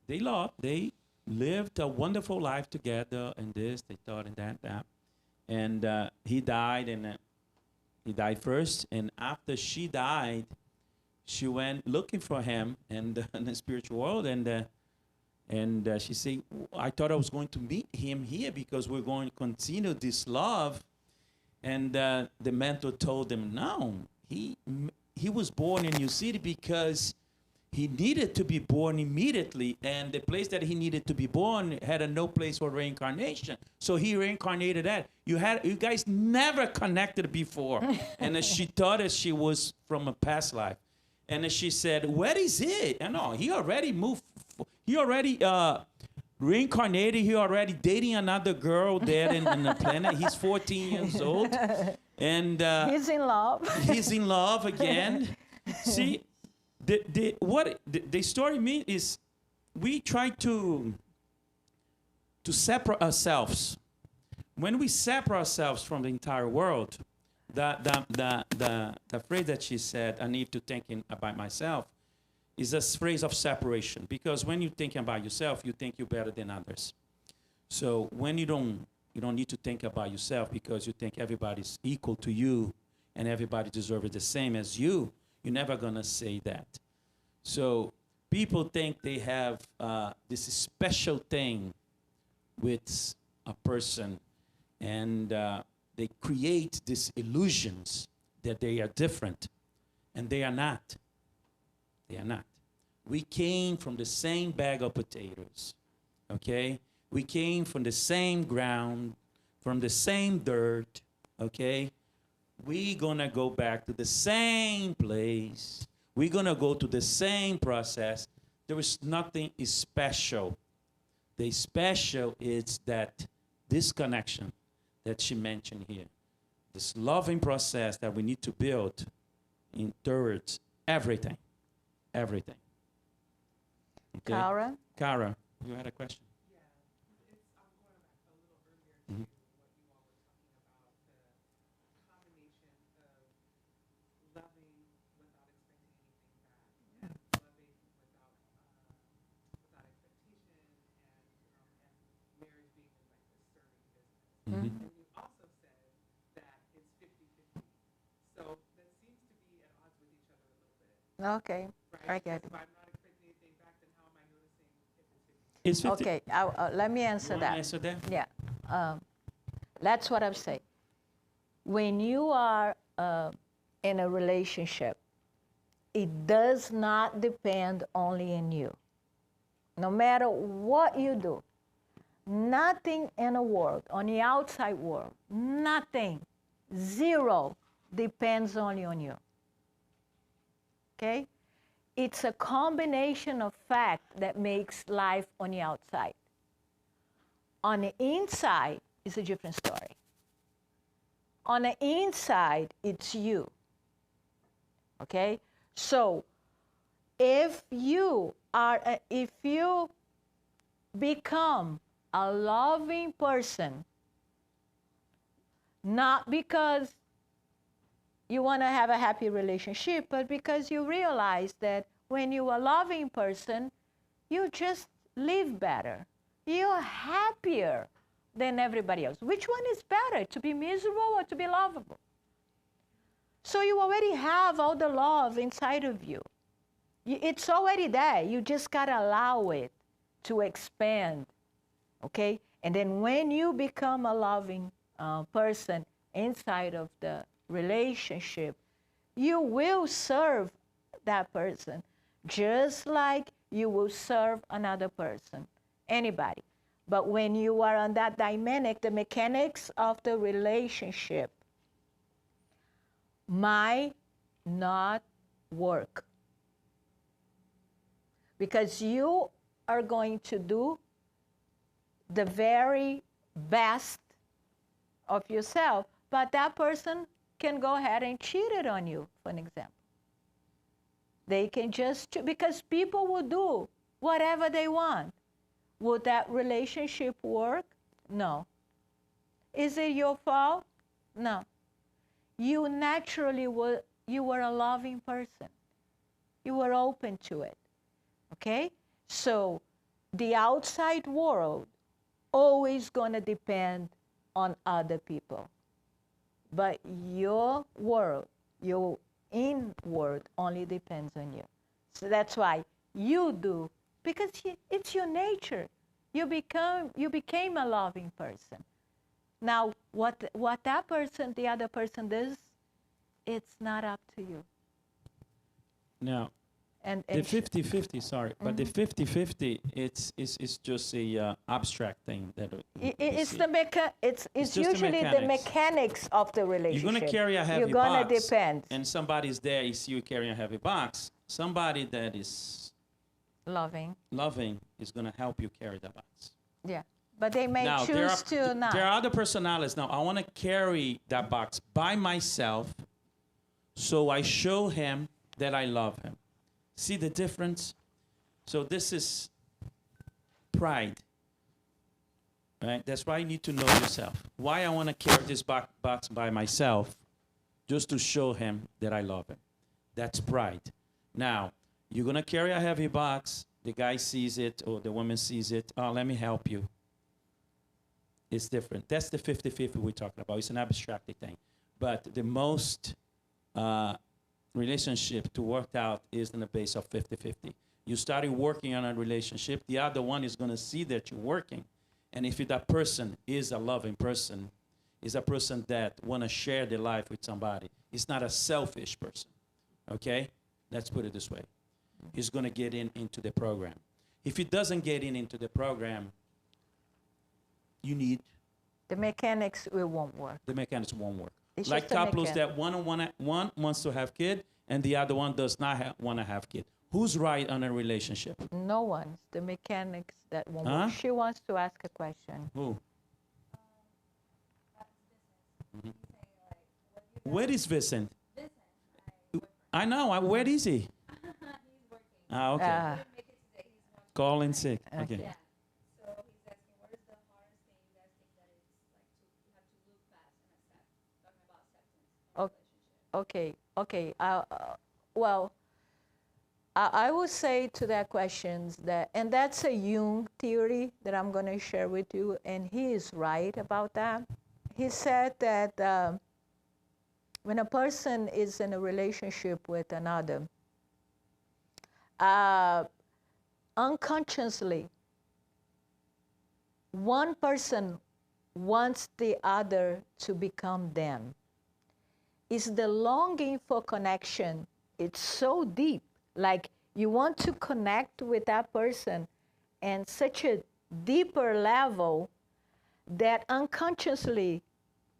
they lived a wonderful life together and this, they thought, and that. And he died, and he died first. And after she died, she went looking for him in the spiritual world, and she said, I thought I was going to meet him here because we're going to continue this love. And the mentor told him, no, he was born in New City because he needed to be born immediately. And the place that he needed to be born had no place for reincarnation. So he reincarnated that. You guys never connected before. And she thought that she was from a past life. And then she said, where is it? And no, he already moved. He already reincarnated. He already dating another girl there in the planet. He's 14 years old. And He's in love. he's in love again. See, the story means is we try to separate ourselves. When we separate ourselves from the entire world, the phrase that she said, I need to think about myself, is a phrase of separation. Because when you're thinking about yourself, you think you're better than others. So when you don't need to think about yourself because you think everybody's equal to you and everybody deserves the same as you, you're never gonna say that. So people think they have this special thing with a person, and they create these illusions that they are different, and they are not. They are not. We came from the same bag of potatoes, okay? We came from the same ground, from the same dirt, okay? We're gonna go back to the same place. We're gonna go to the same process. There is nothing special. The special is that this connection that she mentioned here, this loving process that we need to build towards everything. Everything. Okay? Cara, you had a question? I'm going back a little earlier to what you all were talking about, the combination of loving without expecting anything back. Okay, I right? get If it. I'm not expecting anything back, then how am I noticing if it's 50? It's 50. Okay, let me answer You wanna that. answer that? Yeah, that's what I'm saying. When you are in a relationship, it does not depend only on you. No matter what you do, nothing in the world, on the outside world, nothing, zero, depends only on you. Okay? It's a combination of fact that makes life on the outside. On the inside, it's a different story. On the inside, it's you. Okay? So, if you become a loving person, not because you want to have a happy relationship, but because you realize that when you're a loving person, you just live better. You're happier than everybody else. Which one is better, to be miserable or to be lovable? So you already have all the love inside of you. It's already there. You just got to allow it to expand, okay? And then when you become a loving person inside of the relationship, you will serve that person just like you will serve another person, anybody. But when you are on that dynamic, the mechanics of the relationship might not work. Because you are going to do the very best of yourself, but that person can go ahead and cheat it on you, for an example. They can just, because people will do whatever they want. Would that relationship work? No. Is it your fault? No. You naturally you were a loving person. You were open to it. Okay? So the outside world always going to depend on other people. But your world, your inward only depends on you. So that's why you do, because it's your nature. You became a loving person. Now, what that person, the other person does, it's not up to you. Now, And the 50-50, sorry, but the 50-50, it's just a abstract thing that it's see. it's just the usually the mechanics. mechanics of the relationship. You're gonna carry a heavy You're gonna box, depend. and somebody's there. You see you carrying a heavy box. Somebody that is Loving. loving is gonna help you carry the box. Yeah. But they may Now choose to not. there are other personalities. Now I want to carry that box by myself, so I show him that I love him. See the difference? So this is pride. Right? That's why you need to know yourself. Why I want to carry this box by myself, just to show him that I love him. That's pride. Now, you're going to carry a heavy box. The guy sees it or the woman sees it. Oh, let me help you. It's different. That's the 50-50 we're talking about. It's an abstracted thing. But the most relationship to work out is on the base of 50-50. You started working on a relationship. The other one is going to see that you're working. And if that person is a loving person, is a person that want to share their life with somebody, it's not a selfish person. Okay? Let's put it this way. He's going to get into the program. If he doesn't get into the program, you need The mechanics, it won't work. the mechanics won't work. It's Like just a couples mechanic. that one wants to have kid and the other one does not want to have kid. Who's right on a relationship? No one's. The mechanics that won't Huh? work. She wants to ask a question. Who? Where is Vincent? I know. Where is he? Ah, okay. Calling sick. Okay. Okay. So he's asking, what is the hardest thing you guys think that it's like you have to look past and accept? Talking about acceptance in a relationship. Okay. Well, I would say to that questions that, and that's a Jung theory that I'm going to share with you, and he is right about that. He said that when a person is in a relationship with another, unconsciously, one person wants the other to become them. It's the longing for connection. It's so deep. Like you want to connect with that person and such a deeper level that unconsciously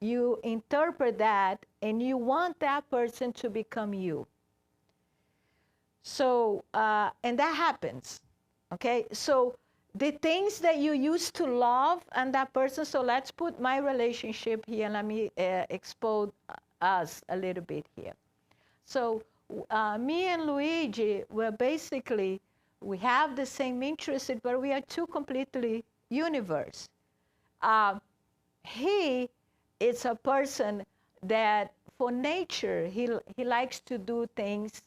you interpret that and you want that person to become you. So, and that happens, okay? So the things that you used to love and that person, so let's put my relationship here and let me expose us a little bit here. So me and Luide, we're basically, we have the same interests, but we are two completely universe. He is a person that for nature, he likes to do things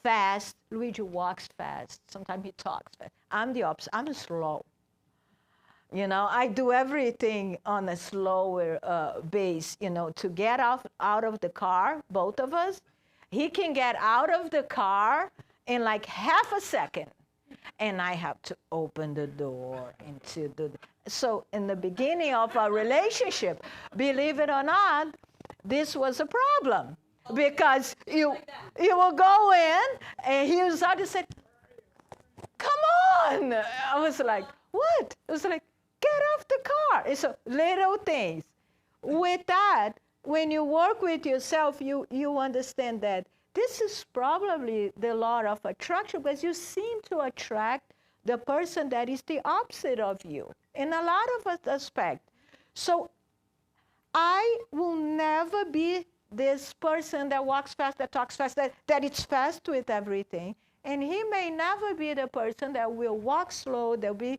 fast. Luide walks fast. Sometimes he talks fast. I'm the opposite. I'm slow. You know, I do everything on a slower base, you know, to get out of the car, both of us. He can get out of the car in like half a second. And I have to open the door and to do so in the beginning of our relationship, believe it or not, this was a problem. Because you will go in and he was out and said, come on. I was like, what? It was like, get off the car. It's little things. With that, when you work with yourself, you understand that this is probably the law of attraction because you seem to attract the person that is the opposite of you in a lot of aspects. So I will never be this person that walks fast, that talks fast, that is fast with everything. And he may never be the person that will walk slow, that will be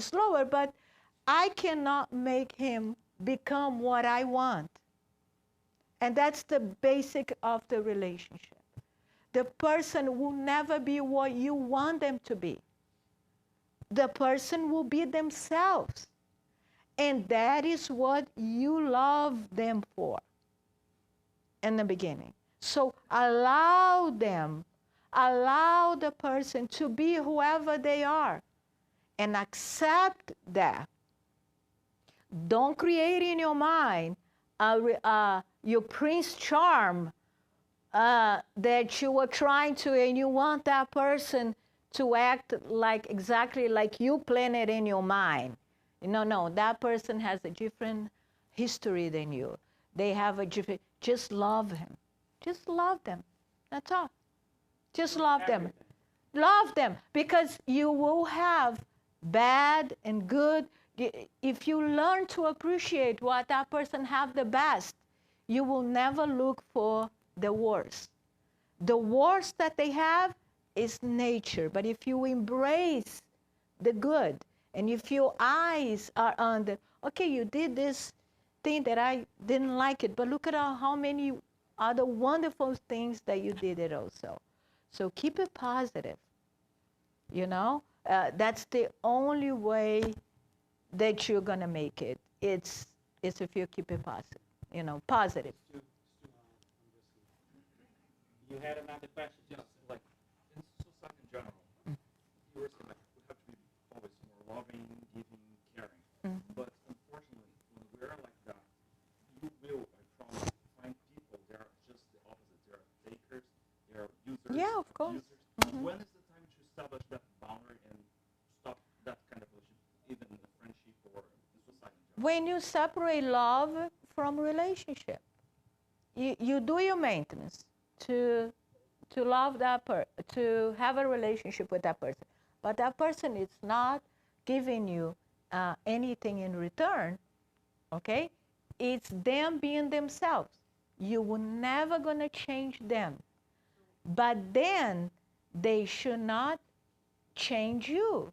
slower, but I cannot make him become what I want. And that's the basic of the relationship. The person will never be what you want them to be. The person will be themselves. And that is what you love them for in the beginning. So allow them, allow the person to be whoever they are and accept that. Don't create in your mind your Prince Charm that you were trying to, and you want that person to act like exactly like you planned it in your mind. No, that person has a different history than you. They have a different, just love him. Just love them. That's all. Just love them. Love them, because you will have bad and good. If you learn to appreciate what that person have the best, you will never look for the worst. The worst that they have is nature. But if you embrace the good, and if your eyes are on the, okay, you did this thing that I didn't like it, but look at how many other wonderful things that you did it also. So keep it positive. You know, that's the only way that you're gonna make it. It's if you keep it positive. You know, positive. You had another question, just like in society in general. You were saying like we have to be always more loving, giving, caring. But unfortunately, when we're like that, you will, I promise, find people that are just the opposite. They're takers, they're users. Yeah, of course. When is the time to establish that boundary and stop that kind of relationship, even in a friendship or in society in general? When you separate love from relationship, you do your maintenance to love that to have a relationship with that person, but that person is not giving you anything in return. Okay, it's them being themselves. You were never gonna change them, but then they should not change you.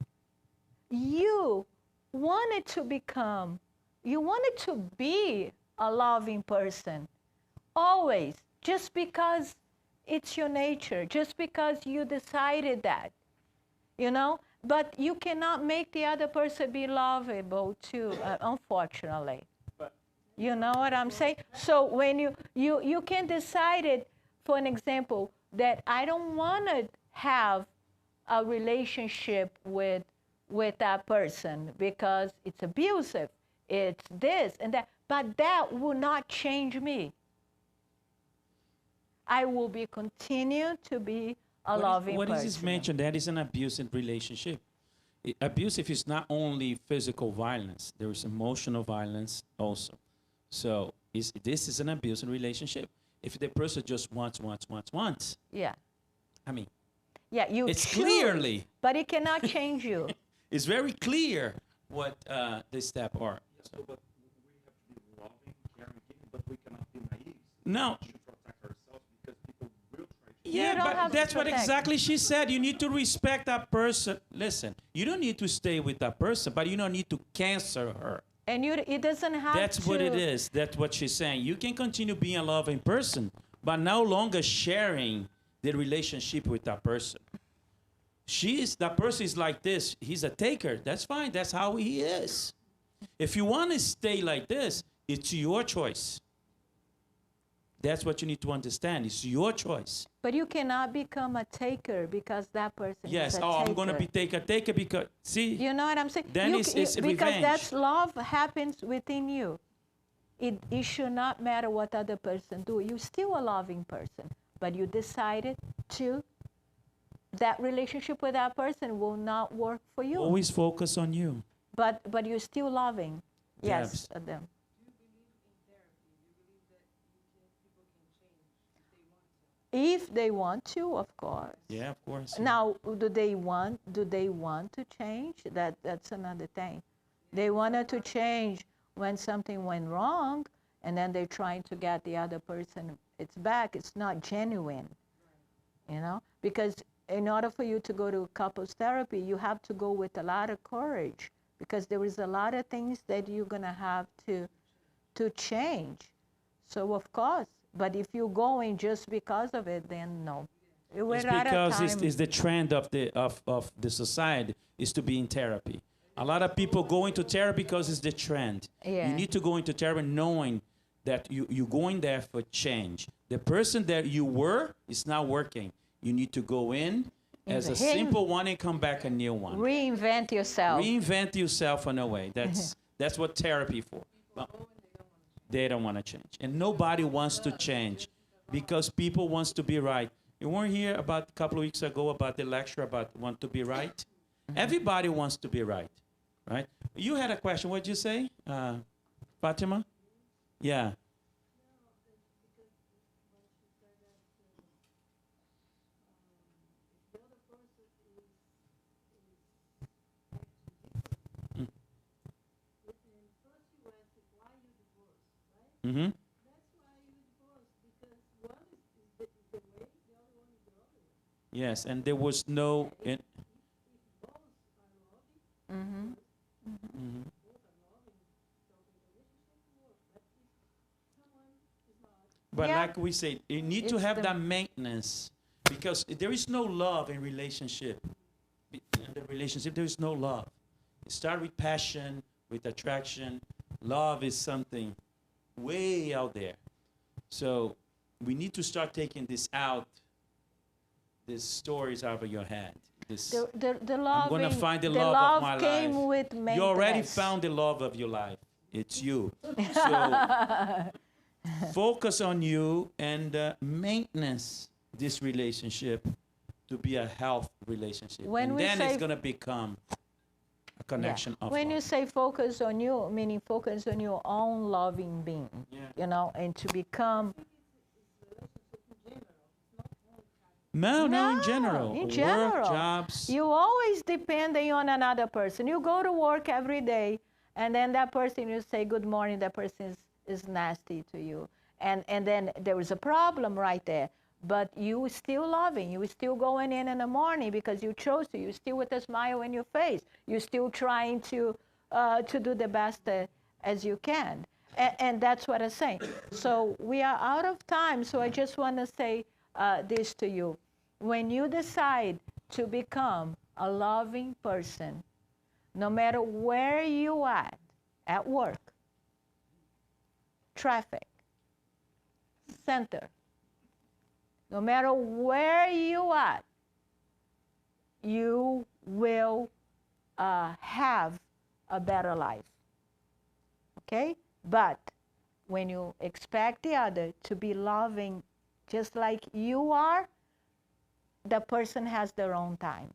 You wanted to become, you wanted to be a loving person, always, just because it's your nature, just because you decided that, you know? But you cannot make the other person be lovable too, unfortunately. You know what I'm saying? So when you can decide it, for an example, that I don't want to have a relationship with that person because it's abusive, it's this and that. But that will not change me. I will be continue to be a loving what person. is this mentioned? That is an abusive relationship. Abusive is not only physical violence. There is emotional violence also. So this is an abusive relationship. If the person just wants, Yeah. I mean, Yeah, you it's choose, clearly, but it cannot change you. it's very clear what the steps are. Yes, but we have to be loving, caring, giving, but we cannot be naive. No. We should protect ourselves because people will try to. You Yeah, don't but have to that's what protect. exactly she said. You need to respect that person. Listen, you don't need to stay with that person, but you don't need to cancel her. And it doesn't have That's to. what it is. That's what she's saying. You can continue being a loving person, but no longer sharing the relationship with that person. That person is like this. He's a taker. That's fine. That's how he is. If you want to stay like this, it's your choice. That's what you need to understand. It's your choice. But you cannot become a taker because that person Yes. is a Oh, taker. I'm going to be taker because, see, You know what I'm saying? Then You it's because revenge. that's love happens within you. It should not matter what other person do. You're still a loving person, but you decided to. That relationship with that person will not work for you. always focus on you. But you're still loving. Yes, Yes. them. If they want to, of course. Yeah, of course. Now, do they want to change? That's another thing. They wanted to change when something went wrong, and then they're trying to get the other person it's back. It's not genuine, you know? Because in order for you to go to couples therapy, you have to go with a lot of courage, because there is a lot of things that you're gonna have to change. So of course, but if you're going just because of it, then no. We're It's out of because time. it's the trend of the society is to be in therapy. A lot of people go into therapy because it's the trend. Yeah. You need to go into therapy knowing that you're going there for change. The person that you were is not working. You need to go in as a simple one and come back a new one. Reinvent yourself. Reinvent yourself in a way. That's what therapy for. Well, they don't want to change. And nobody wants to change because people wants to be right. You weren't here about a couple of weeks ago about the lecture about want to be right? Everybody wants to be right, right? You had a question. What did you say, Fatima? Yeah. Mm-hmm. Yes, and there was no. But Yeah. like we say, you need to It's have the- that maintenance because there is no love in relationship. In the relationship, there is no love. It starts with passion, with attraction. Love is something way out there. So we need to start taking this out, these stories out of your head. This, The love. I'm going to find the the love love of my came life. with maintenance. You already found the love of your life. It's you. So focus on you and maintenance this relationship to be a health relationship. When and we then say it's going to become a connection of When love. you say focus on you, meaning focus on your own loving being, Yeah. you know, and to become. No, in No, general. in Work, general. jobs. You always depending on another person. You go to work every day, and then that person, you say good morning, that person is nasty to you. And then there is a problem right there. But you still loving. You still going in the morning because you chose to. You still with a smile on your face. You're still trying to do the best as you can. And that's what I'm saying. So we are out of time. So I just want to say this to you. When you decide to become a loving person, no matter where you at work, traffic, center, no matter where you are, you will have a better life. Okay? But when you expect the other to be loving just like you are, the person has their own time.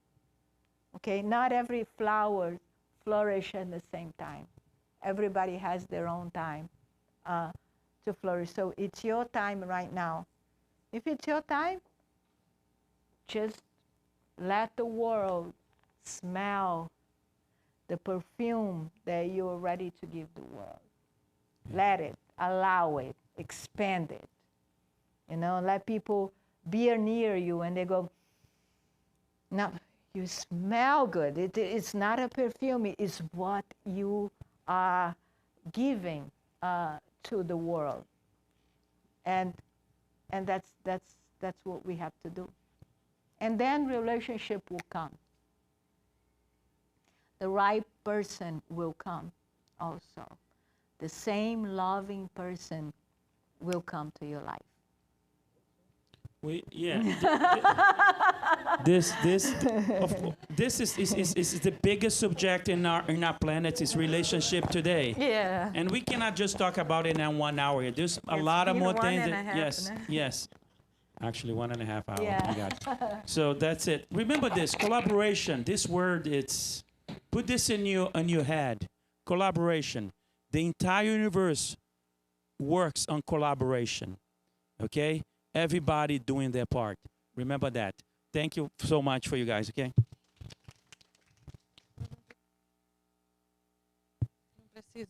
Okay? Not every flower flourish at the same time. Everybody has their own time to flourish. So it's your time right now. If it's your time, just let the world smell the perfume that you're ready to give the world. Let it, allow it, expand it. You know, let people be near you and they go, no, you smell good. It's not a perfume, it's what you are giving to the world. And that's what we have to do. And then relationship will come. The right person will come also. The same loving person will come to your life. This is the biggest subject in our planet is relationship today. Yeah. And we cannot just talk about it in 1 hour. There's a lot of more things. Yes. Actually, 1.5 hours. Yeah. I got. So that's it. Remember this collaboration. This word, it's put this in your head. Collaboration. The entire universe works on collaboration. Okay? Everybody doing their part. Remember that. Thank you so much for you guys, okay? Não precisa.